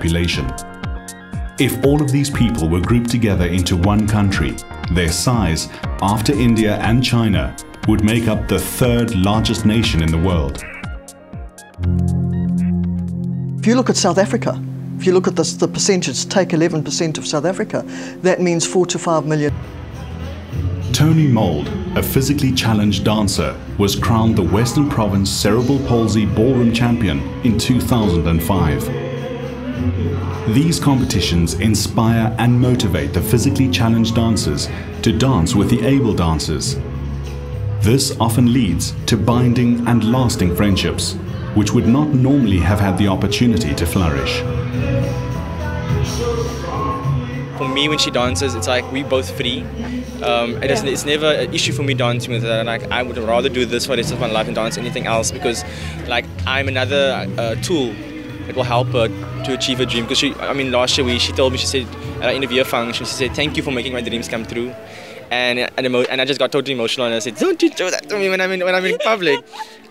population. If all of these people were grouped together into one country, their size, after India and China, would make up the third largest nation in the world. If you look at South Africa, if you look at the percentage, take 11% of South Africa, that means 4 to 5 million. Tony Mould, a physically challenged dancer, was crowned the Western Province Cerebral Palsy Ballroom Champion in 2005. These competitions inspire and motivate the physically challenged dancers to dance with the able dancers. This often leads to binding and lasting friendships, which would not normally have had the opportunity to flourish. For me, when she dances, it's like we both free. It's never an issue for me dancing with her. Like, I would rather do this for the rest of my life and dance anything else, because like I'm another tool that will help her to achieve her dream. Because last year she told me, she said at our end of year function, she said, "Thank you for making my dreams come true." And I just got totally emotional, and I said, "Don't you do that to me when I'm in public."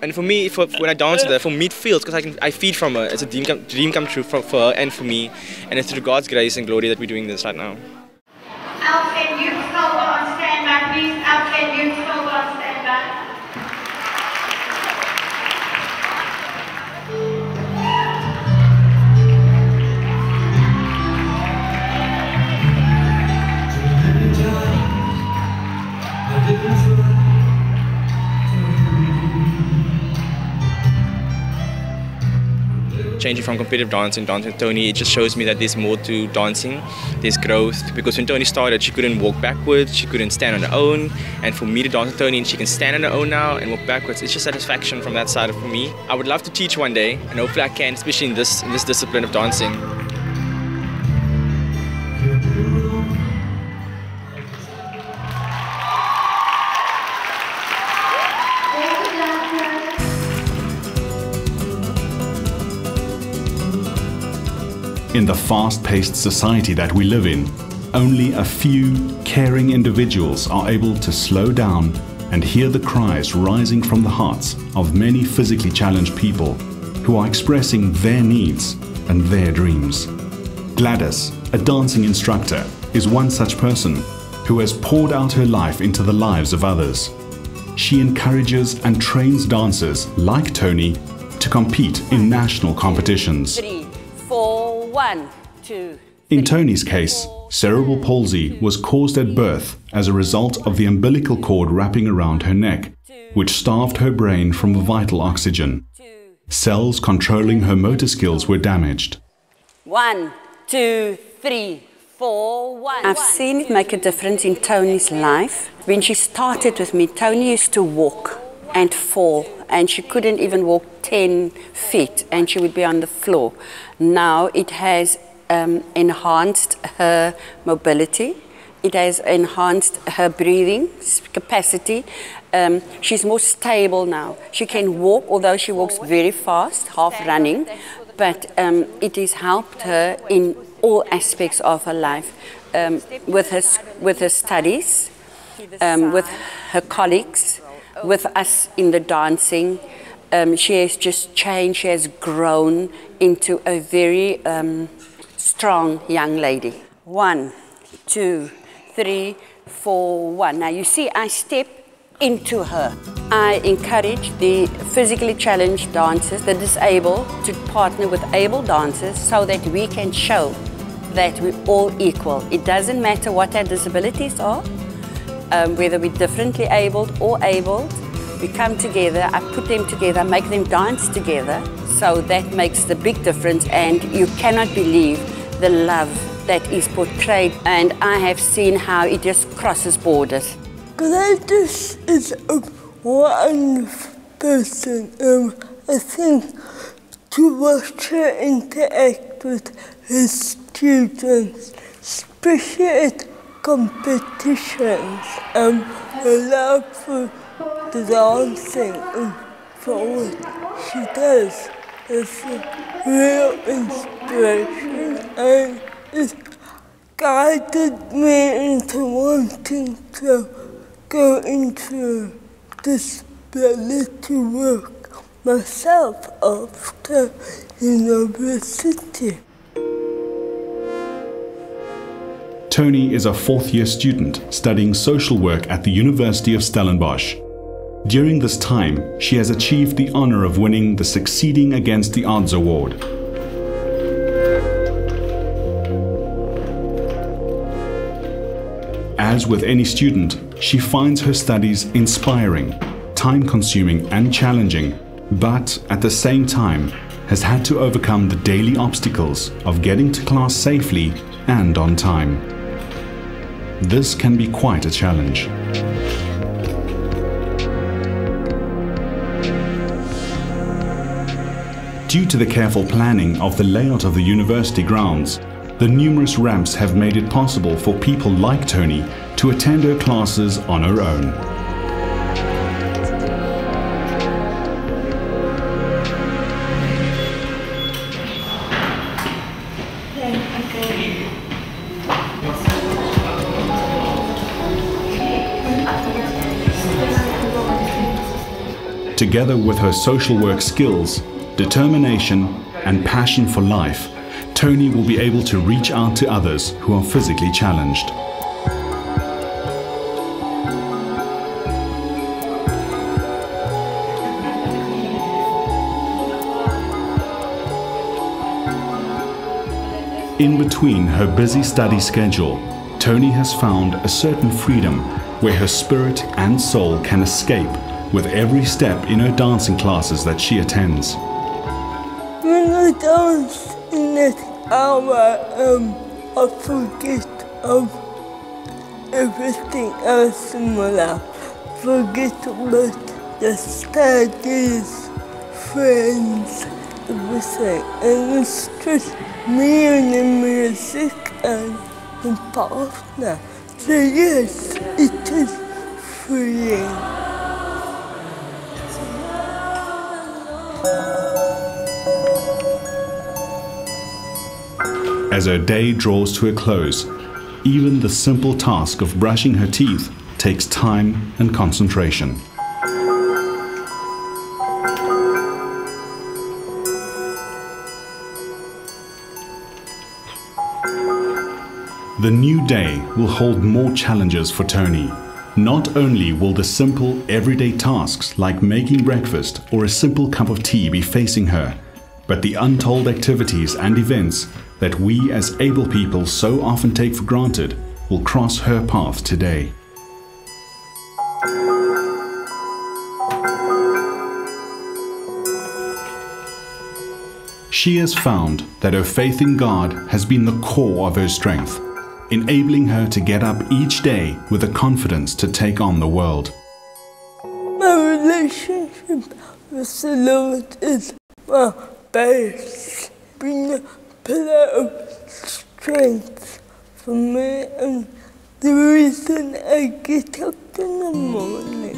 And for me, when I dance with her, for me it feels, because I feed from her. It's a dream come true for her and for me, and it's through God's grace and glory that we're doing this right now. Outfit youth solo on standby, please. Outfit youth solo on standby. Changing from competitive dancing with Tony, it just shows me that there's more to dancing, there's growth. Because when Tony started, she couldn't walk backwards, she couldn't stand on her own. And for me to dance with Tony, and she can stand on her own now and walk backwards, it's just satisfaction from that side for me. I would love to teach one day, and hopefully I can, especially in this discipline of dancing. In the fast-paced society that we live in, only a few caring individuals are able to slow down and hear the cries rising from the hearts of many physically challenged people who are expressing their needs and their dreams. Gladys, a dancing instructor, is one such person who has poured out her life into the lives of others. She encourages and trains dancers like Tony to compete in national competitions. 3, 4, 1, 2. In Tony's case, cerebral palsy was caused at birth as a result of the umbilical cord wrapping around her neck, which starved her brain from vital oxygen. Cells controlling her motor skills were damaged. 1, 2, 3, 4, 1. I've seen it make a difference in Tony's life. When she started with me, Tony used to walk and fall, and she couldn't even walk 10 feet, and she would be on the floor. Now it has enhanced her mobility. It has enhanced her breathing capacity. She's more stable now. She can walk, although she walks very fast, half running, but it has helped her in all aspects of her life, with her studies, with her colleagues, with us in the dancing. She has just changed, she has grown into a very strong young lady. 1, 2, 3, 4, 1. Now you see, I step into her. I encourage the physically challenged dancers, the disabled, to partner with able dancers so that we can show that we're all equal. It doesn't matter what our disabilities are, whether we're differently abled or abled. We come together, I put them together, make them dance together, so that makes the big difference, and you cannot believe the love that is portrayed, and I have seen how it just crosses borders. Gladys is a wonderful person. I think to watch her interact with her students, especially at competitions, her love for dancing and for what she does is a real inspiration, and it guided me into wanting to go into disability work myself after university. Tony is a fourth-year student studying social work at the University of Stellenbosch. During this time, she has achieved the honor of winning the Succeeding Against the Odds Award. As with any student, she finds her studies inspiring, time-consuming and challenging, but at the same time has had to overcome the daily obstacles of getting to class safely and on time. This can be quite a challenge. Due to the careful planning of the layout of the university grounds, the numerous ramps have made it possible for people like Tony to attend her classes on her own. Together with her social work skills, determination and passion for life, Tony will be able to reach out to others who are physically challenged. In between her busy study schedule, Tony has found a certain freedom where her spirit and soul can escape with every step in her dancing classes that she attends. When I dance in that hour, I forget of everything else in my life. Forget about the studies, friends, everything. And it's just me and the music and my partner. So yes, it is freeing. As her day draws to a close, even the simple task of brushing her teeth takes time and concentration. The new day will hold more challenges for Tony. Not only will the simple, everyday tasks like making breakfast or a simple cup of tea be facing her, but the untold activities and events that we as able people so often take for granted will cross her path today. She has found that her faith in God has been the core of her strength, enabling her to get up each day with the confidence to take on the world. My relationship with the Lord is my base, being a pillar of strength for me and the reason I get up in the morning.